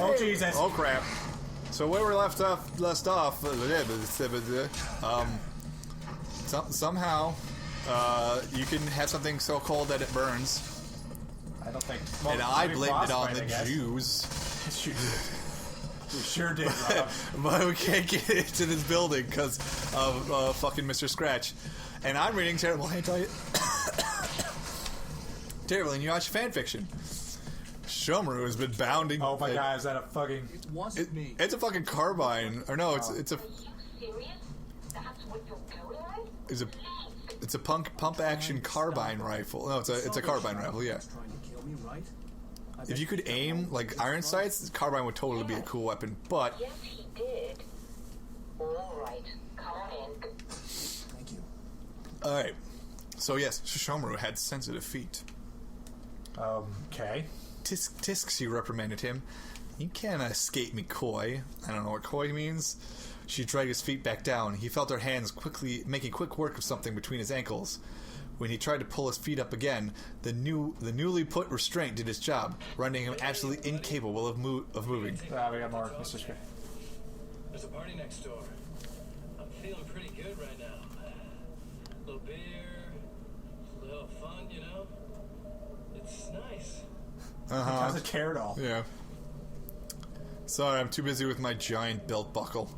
Oh, Jesus. Oh, crap. So where we left off, somehow, you can have something so cold that it burns. I don't think... Well, and I blamed it on the Jews. You sure did, Rob. But we can't get into this building because of fucking Mr. Scratch. And I'm reading terrible hentai... terrible Inuyasha fanfiction. Shomaru has been bounding... Oh my god, is that a fucking... It wasn't me. It's a fucking carbine. Or no, it's a... Are you serious? That's what you're going with? It's a pump action carbine rifle. No, it's a carbine rifle, yeah. Trying to kill me, right? If you could aim like iron sights, the carbine would totally be a cool weapon, but... Yes, he did. Alright, come on in. Thank you. Alright. So yes, Shomaru had sensitive feet. Okay. Tisk, she reprimanded him. You can't escape me, Koi. I don't know what Koi means. She dragged his feet back down. He felt her hands quickly making quick work of something between his ankles. When he tried to pull his feet up again, the newly put restraint did its job, rendering him absolutely incapable of moving. We got more Mr. Scratch. There's a party next door. I'm feeling pretty good right now. A little beer, a little fun, you know? It's nice. How's it care at all? Yeah. Sorry, I'm too busy with my giant belt buckle.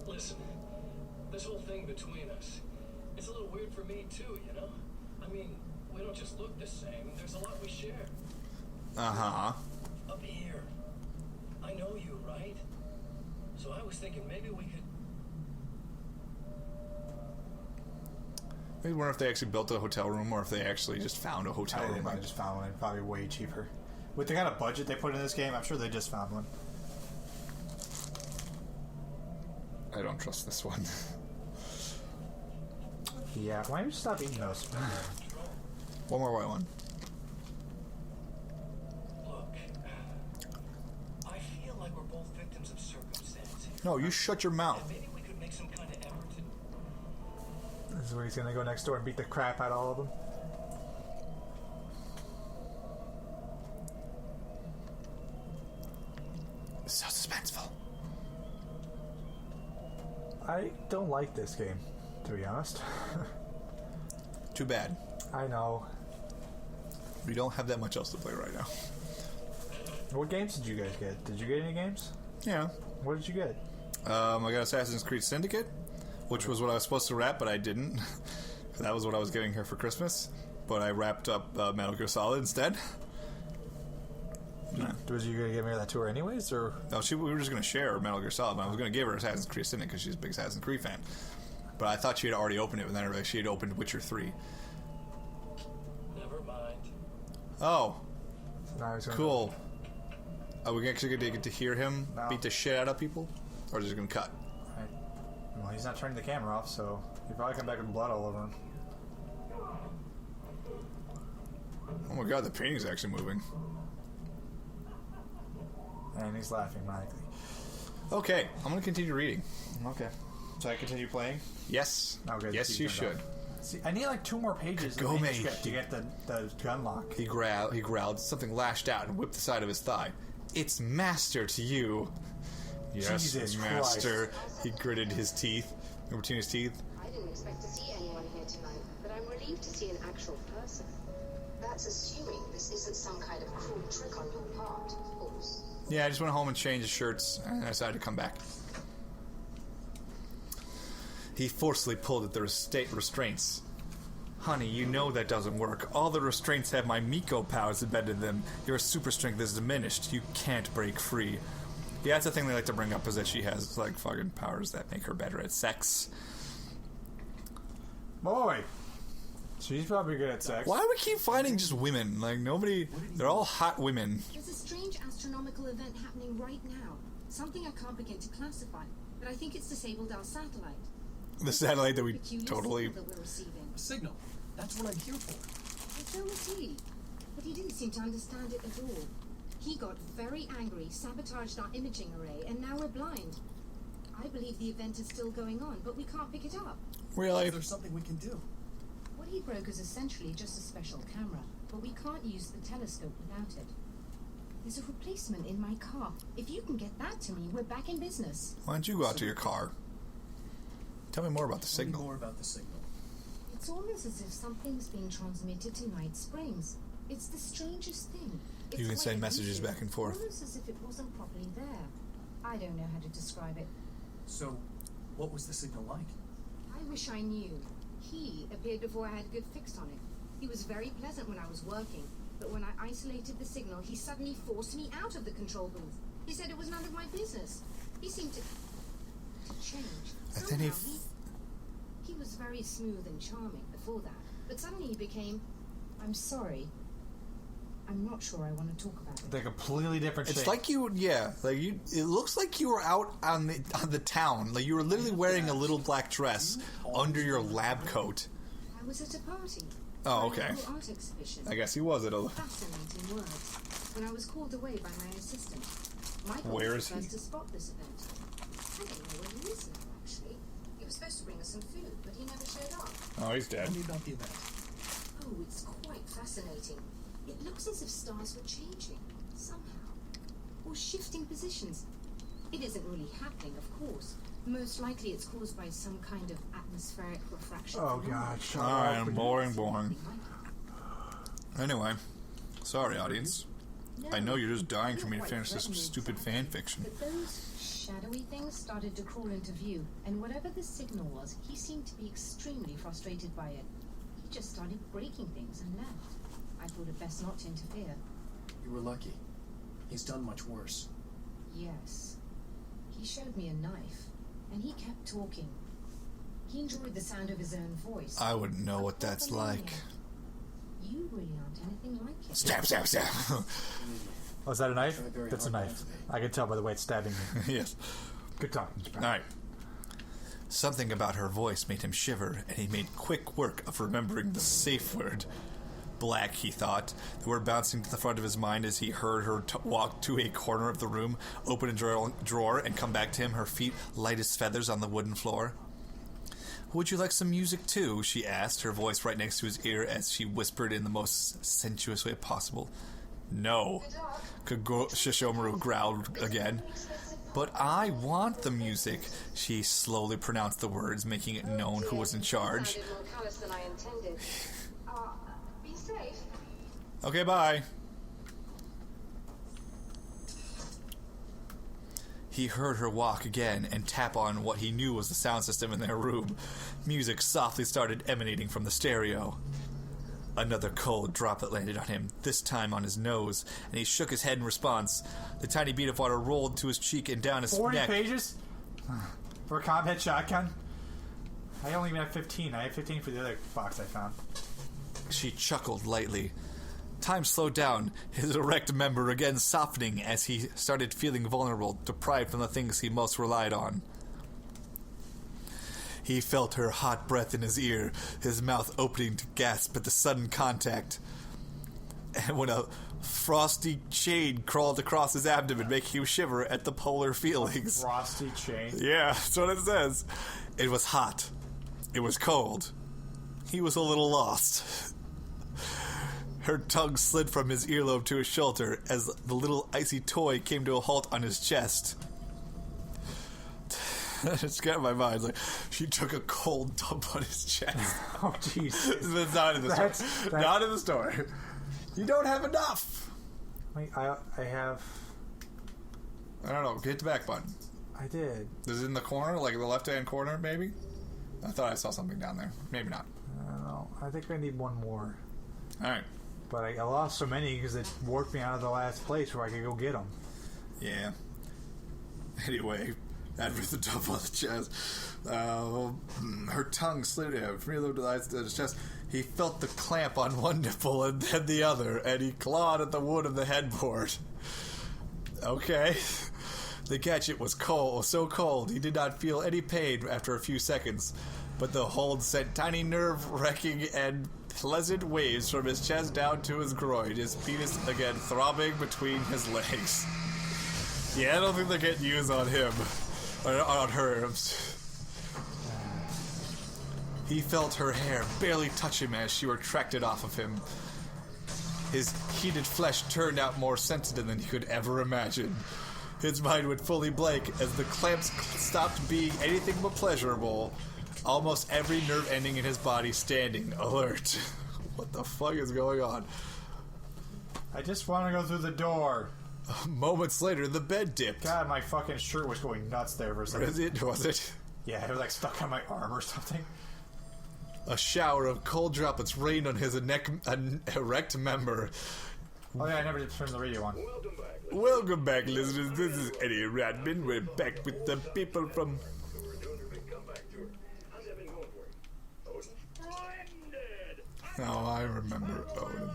Listen, this whole thing between us, it's a little weird for me too, you know? I mean, we don't just look the same. There's a lot we share. Uh-huh. Up here. I know you, right? So I was thinking maybe we could... I wonder if they actually built a hotel room or if they actually just found a hotel room. They might have just found one. Probably way cheaper. With the kind of budget they put in this game, I'm sure they just found one. I don't trust this one. Yeah, why don't you stop eating those? One more white one. Look, I feel like we're both victims of circumstance. No, you shut your mouth. And maybe we could make some kind of effort to... This is where he's gonna go next door and beat the crap out of all of them. So suspenseful. I don't like this game, to be honest. Too bad. I know. We don't have that much else to play right now. What games did you guys get? Did you get any games? Yeah. What did you get? I got Assassin's Creed Syndicate, which was what I was supposed to wrap, but I didn't. That was what I was getting her for Christmas. But I wrapped up Metal Gear Solid instead. Yeah. Was you gonna give her that tour anyways, or No, we were just going to share Metal Gear Solid, but I was going to give her Assassin's Creed Syndicate because she's a big Assassin's Creed fan. But I thought she had already opened it, and then I realized she had opened Witcher 3. Never mind. Oh, no, I was gonna cool. Are we actually going to get to hear him No. beat the shit out of people? Or is it going to cut? Right. Well, he's not turning the camera off, so he'll probably come back with blood all over him. Oh my god, the painting's actually moving. And he's laughing maniacally. Okay, I'm going to continue reading. Okay. So I continue playing? Yes. Okay, Yes, you should. See, I need like 2 more pages of Kagome. manuscript to get the gun lock. He growled. Something lashed out and whipped the side of his thigh. It's master to you. Yes, Jesus master. He gritted his teeth. Between his teeth. I didn't expect to see anyone here tonight, but I'm relieved to see an actual person. That's assuming this isn't some kind of cruel trick on your part, of course. Yeah, I just went home and changed his shirts, and I decided to come back. He forcefully pulled at the restraints. Honey, you know that doesn't work. All the restraints have my Miko powers embedded in them. Your super strength is diminished. You can't break free. Yeah, that's the thing they like to bring up, is that she has, like, fucking powers that make her better at sex. Boy! She's probably good at sex. Why do we keep finding just women? Like, nobody... They're all hot women. There's a strange astronomical event happening right now. Something I can't begin to classify, but I think it's disabled our satellite. The satellite that we Peculiar totally... signal that we're receiving. A signal. That's what I'm here for. And so was he, but he didn't seem to understand it at all. He got very angry, sabotaged our imaging array, and now we're blind. I believe the event is still going on, but we can't pick it up. Really? There's something we can do. What he broke is essentially just a special camera, but we can't use the telescope without it. There's a replacement in my car. If you can get that to me, we're back in business. Why don't you go out to your car? Tell me more about the Tell me signal. more about the signal. It's almost as if something's being transmitted to Night Springs. It's the strangest thing. It's You can like send a messages video, back and forth. Almost as if it wasn't properly there. I don't know how to describe it. So, what was the signal like? I wish I knew. He appeared before I had a good fix on it. He was very pleasant when I was working, but when I isolated the signal, he suddenly forced me out of the control booth. He said it was none of my business. He seemed to change. And then he Somehow he was very smooth and charming before that, but suddenly he became, I'm sorry. I'm not sure I want to talk about it. They're completely different It's shape. like you, yeah. Like you, it looks like you were out on the town. Like you were literally wearing a little black dress under your lab coat. I was at a party. Oh, for a okay. local art exhibition. I guess he was at a. Fascinating words. When I was called away by my assistant. Michael Where was is the he? first to spot this event. I don't know where he is now, actually. He was supposed to bring us some food, but he never showed up. Oh, he's dead. Tell me about the event. Oh, it's quite fascinating. It looks as if stars were changing, somehow. Or shifting positions. It isn't really happening, of course. Most likely it's caused by some kind of atmospheric refraction. Oh phenomenon. God! Shut Alright, up. I'm boring. Anyway, sorry, audience. I know you're just dying for me to finish this stupid fan fiction. But those shadowy things started to crawl into view, and whatever the signal was, he seemed to be extremely frustrated by it. He just started breaking things and left. I thought it best not to interfere. You were lucky. He's done much worse. Yes. He showed me a knife, and he kept talking. He enjoyed the sound of his own voice. I wouldn't know what that's like. You really aren't anything like it. Stab, stab, stab. Oh, is that a knife? Try very That's a hard knife. not to be. I can tell by the way it's stabbing me. Yes. Good talking. All right. Something about her voice made him shiver, and he made quick work of remembering the safe word. Black, he thought, the word bouncing to the front of his mind as he heard her walk to a corner of the room, open a drawer, and come back to him, her feet light as feathers on the wooden floor. Would you like some music too? She asked, her voice right next to his ear as she whispered in the most sensuous way possible. No, Shishomaru growled again. But I want the music. She slowly pronounced the words, making it known who was in charge. Sounded more callous than I intended. Be safe. Okay, bye. He heard her walk again and tap on what he knew was the sound system in their room. Music softly started emanating from the stereo. Another cold droplet landed on him, this time on his nose, and he shook his head in response. The tiny bead of water rolled to his cheek and down his 40 neck. pages? For a combat shotgun? I only even have 15. I have 15 for the other box I found. She chuckled lightly. Time slowed down, his erect member again softening as he started feeling vulnerable, deprived from the things he most relied on. He felt her hot breath in his ear, his mouth opening to gasp at the sudden contact. And when a frosty chain crawled across his abdomen, making him shiver at the polar feelings. Frosty chain. Yeah, that's what it says. It was hot. It was cold. He was a little lost. Her tongue slid from his earlobe to his shoulder as the little icy toy came to a halt on his chest. It's got in my mind. Like, she took a cold dump on his chest. Oh, jeez. That's not in the story. Not in the story. You don't have enough. Wait, I have... I don't know. Hit the back button. I did. Is it in the corner? Like the left-hand corner, maybe? I thought I saw something down there. Maybe not. I don't know. I think I need one more. Alright. But I lost so many because it warped me out of the last place where I could go get them. Yeah. Anyway, after the dump on the chest, her tongue slid from the earlobe to his chest. He felt the clamp on one nipple and then the other, and he clawed at the wood of the headboard. Okay. The gadget was cold, so cold he did not feel any pain after a few seconds, but the hold sent tiny nerve-wracking and pleasant waves from his chest down to his groin, his penis again throbbing between his legs. Yeah, I don't think they're getting used on him. Or on her. He felt her hair barely touch him as she retracted off of him. His heated flesh turned out more sensitive than he could ever imagine. His mind went fully blank as the clamps stopped being anything but pleasurable. Almost every nerve ending in his body standing alert. What the fuck is going on? I just want to go through the door. Moments later, the bed dipped. God, my fucking shirt was going nuts there for a second. Was it? Yeah, it was like stuck on my arm or something. A shower of cold droplets rained on his erect member. Oh yeah, I never did turn the radio on. Welcome back, listeners. This is Eddie Radman. We're back with the people from... Oh, I remember Odin.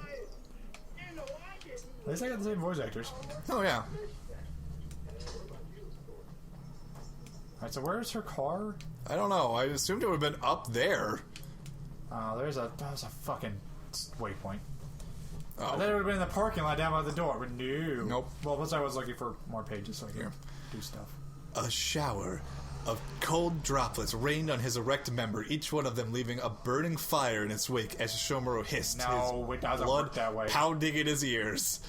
At least I got the same voice actors. Oh, yeah. Alright, so where's her car? I don't know. I assumed it would have been up there. There's a fucking waypoint. Oh. I thought it would have been in the parking lot down by the door, but no. Nope. Well, plus I was looking for more pages so I could do stuff. A shower of cold droplets rained on his erect member, each one of them leaving a burning fire in its wake as Shomuro hissed, No, his it doesn't blood work that way. pounding in his ears.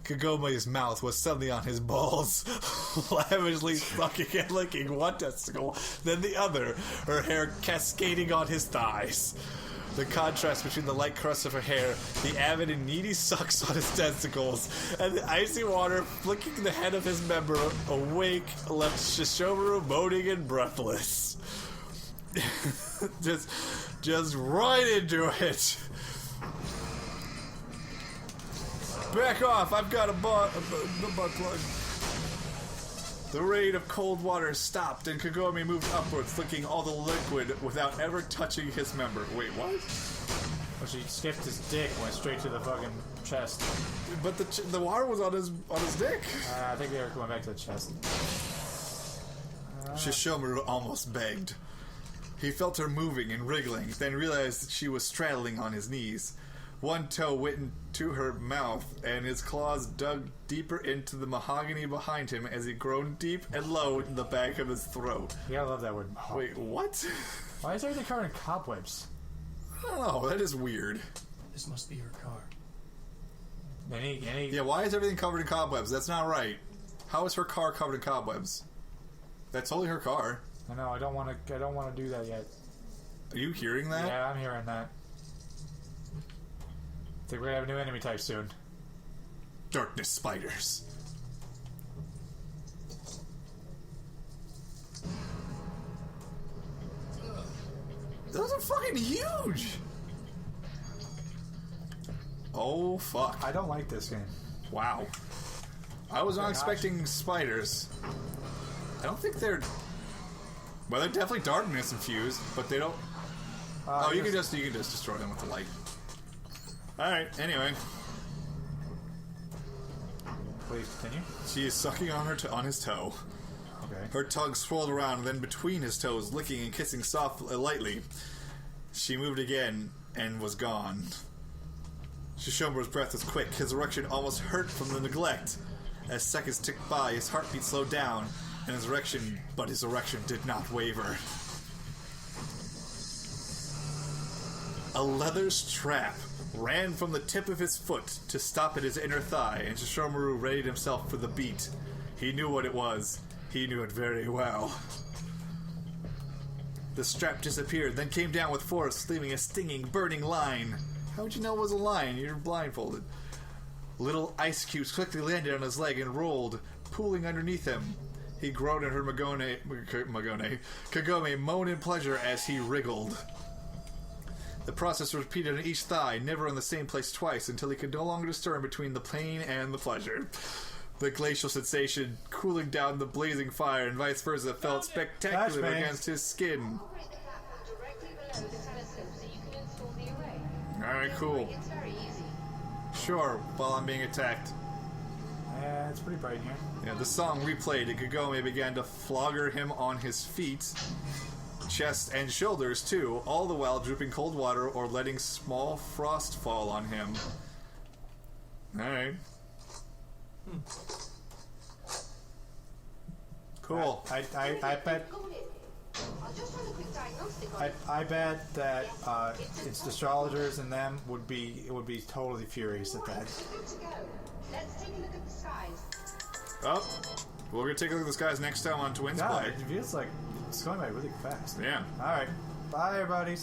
Kagome's mouth was suddenly on his balls, lavishly sucking and licking one testicle, then the other, her hair cascading on his thighs. The contrast between the light crust of her hair, the avid and needy sucks on his testicles, and the icy water flicking the head of his member awake left Shishomaru moaning and breathless. just right into it. Back off! I've got a butt plug. The rain of cold water stopped, and Kagome moved upwards, licking all the liquid without ever touching his member. Wait, what? Well, she skipped his dick, went straight to the fucking chest. But the water was on his dick. I think they were going back to the chest. Shishomaru almost begged. He felt her moving and wriggling, then realized that she was straddling on his knees. One toe went into her mouth, and his claws dug deeper into the mahogany behind him as he groaned deep and low in the back of his throat. You gotta love that word. Wait, what? Why is everything covered in cobwebs? I don't know, that is weird. This must be her car. Yeah, why is everything covered in cobwebs? That's not right. How is her car covered in cobwebs? That's only her car. I know, I don't want to do that yet. Are you hearing that? Yeah, I'm hearing that. I think we're gonna have a new enemy type soon. Darkness spiders. Those are fucking huge! Oh, fuck. I don't like this game. Wow. I was not expecting spiders. I don't think they're... Well, they're definitely darkness infused, but they don't... you can just destroy them with the light. Alright, anyway. Please continue. She is sucking on his toe. Okay. Her tongue swirled around, then between his toes, licking and kissing softly, lightly. She moved again and was gone. Shishomaru's breath was quick. His erection almost hurt from the neglect. As seconds ticked by, his heartbeat slowed down, and his erection did not waver. A leather strap ran from the tip of his foot to stop at his inner thigh, and Shishomaru readied himself for the beat. He knew what it was. He knew it very well. The strap disappeared, then came down with force, leaving a stinging, burning line. How would you know it was a line? You're blindfolded. Little ice cubes quickly landed on his leg and rolled, pooling underneath him. He groaned and heard Kagome moan in pleasure as he wriggled. The process was repeated on each thigh, never in the same place twice, until he could no longer discern between the pain and the pleasure. The glacial sensation cooling down the blazing fire and vice versa felt spectacular against his skin. Operate the platform directly below the telescope so you can install the array. Alright, cool. It's very easy. Sure, while I'm being attacked. Yeah, it's pretty bright in here. Yeah, the song replayed, and Kagome began to flogger him on his feet, chest, and shoulders, too, all the while drooping cold water or letting small frost fall on him. Alright. Cool. I bet. Got it. I'll just run a quick diagnostic. else they got. I bet that its astrologers and them would be totally furious at that. Right, we're good to go. Let's take a look at the skies. Oh, we're gonna take a look at the skies next time on Twins God, Play. it feels like it's going by really fast. Yeah. All right, bye, everybody.